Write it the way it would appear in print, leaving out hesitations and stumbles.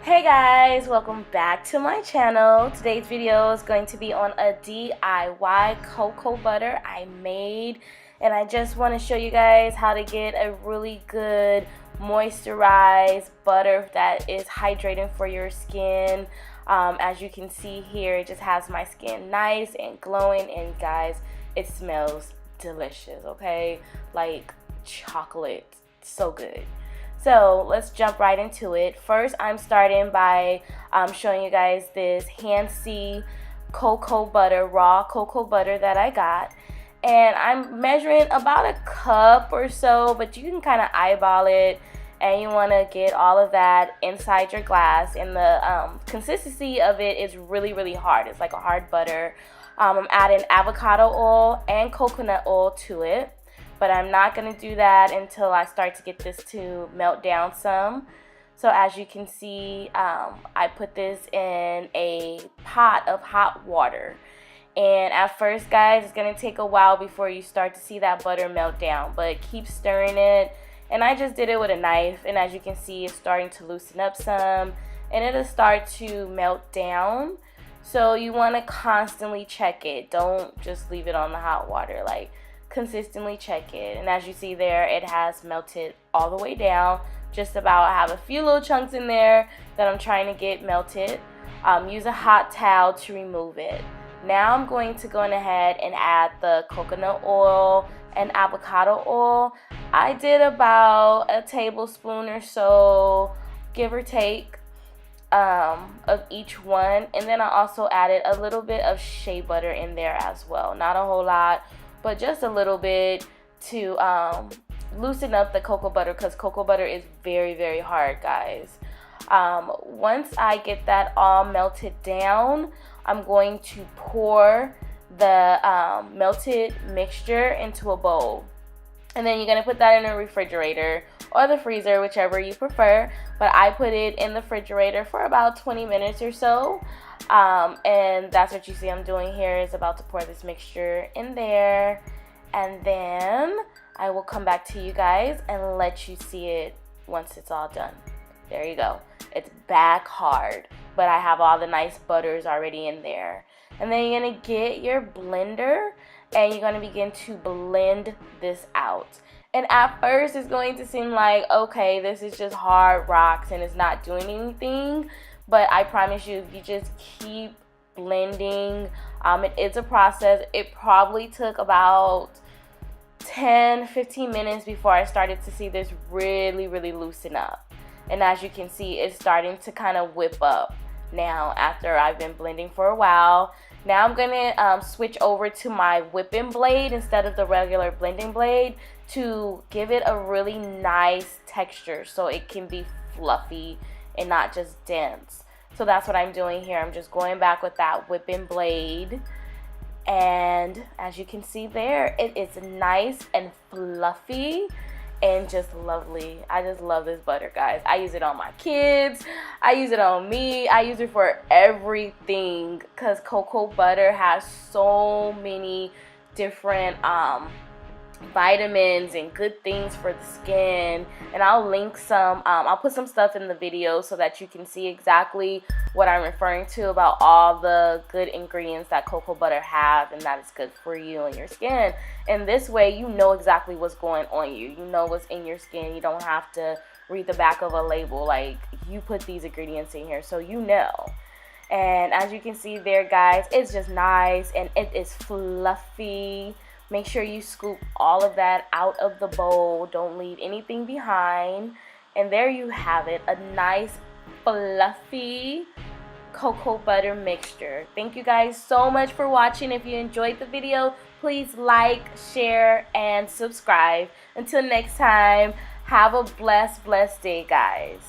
Hey guys, welcome back to my channel. Today's video is going to be on a DIY cocoa butter I made, and I just want to show you guys how to get a really good moisturized butter that is hydrating for your skin. As you can see here, it just has my skin nice and glowing, and guys, it smells delicious, okay? Like chocolate, so good. So let's jump right into it. First, I'm starting by showing you guys this hand-see cocoa butter, raw cocoa butter that I got. And I'm measuring about a cup or so, but you can kind of eyeball it. And you want to get all of that inside your glass. And the consistency of it is really, really hard. It's like a hard butter. I'm adding avocado oil and coconut oil to it. But I'm not going to do that until I start to get this to melt down some. So as you can see, I put this in a pot of hot water. And at first, guys, it's going to take a while before you start to see that butter melt down. But keep stirring it. And I just did it with a knife. And as you can see, it's starting to loosen up some. And it'll start to melt down. So you want to constantly check it. Don't just leave it on the hot water. Like, consistently check it. And as you see there, it has melted all the way down. Just about. I have a few little chunks in there that I'm trying to get melted. Use a hot towel to remove it. Now I'm going to go ahead and add the coconut oil and avocado oil. I did about a tablespoon or so, give or take, of each one. And then I also added a little bit of shea butter in there as well. Not a whole lot, but just a little bit to loosen up the cocoa butter, because cocoa butter is very, very hard, guys. Once I get that all melted down, I'm going to pour the melted mixture into a bowl. And then you're going to put that in the refrigerator or the freezer, whichever you prefer. But I put it in the refrigerator for about 20 minutes or so. And that's what you see I'm doing here, is about to pour this mixture in there. And then I will come back to you guys and let you see it once it's all done. There you go. It's back hard, but I have all the nice butters already in there. And then you're going to get your blender and you're going to begin to blend this out. And at first it's going to seem like, okay, this is just hard rocks and it's not doing anything. But I promise you, if you just keep blending, it is a process. It probably took about 10-15 minutes before I started to see this really, really loosen up. And as you can see, it's starting to kind of whip up now after I've been blending for a while. Now I'm going to switch over to my whipping blade instead of the regular blending blade to give it a really nice texture so it can be fluffy and not just dense. So that's what I'm doing here. I'm just going back with that whipping blade. And as you can see there, it is nice and fluffy and just lovely. I just love this butter, guys. I use it on my kids. I use it on me. I use it for everything because cocoa butter has so many different vitamins and good things for the skin. And I'll link some, I'll put some stuff in the video so that you can see exactly what I'm referring to about all the good ingredients that cocoa butter have and that is good for you and your skin. And this way you know exactly what's going on you. You know what's in your skin. You don't have to read the back of a label. Like, you put these ingredients in here so you know. And as you can see there, guys, it's just nice and it is fluffy. Make sure you scoop all of that out of the bowl. Don't leave anything behind. And there you have it, a nice fluffy cocoa butter mixture. Thank you guys so much for watching. If you enjoyed the video, please like, share, and subscribe. Until next time, have a blessed day, guys.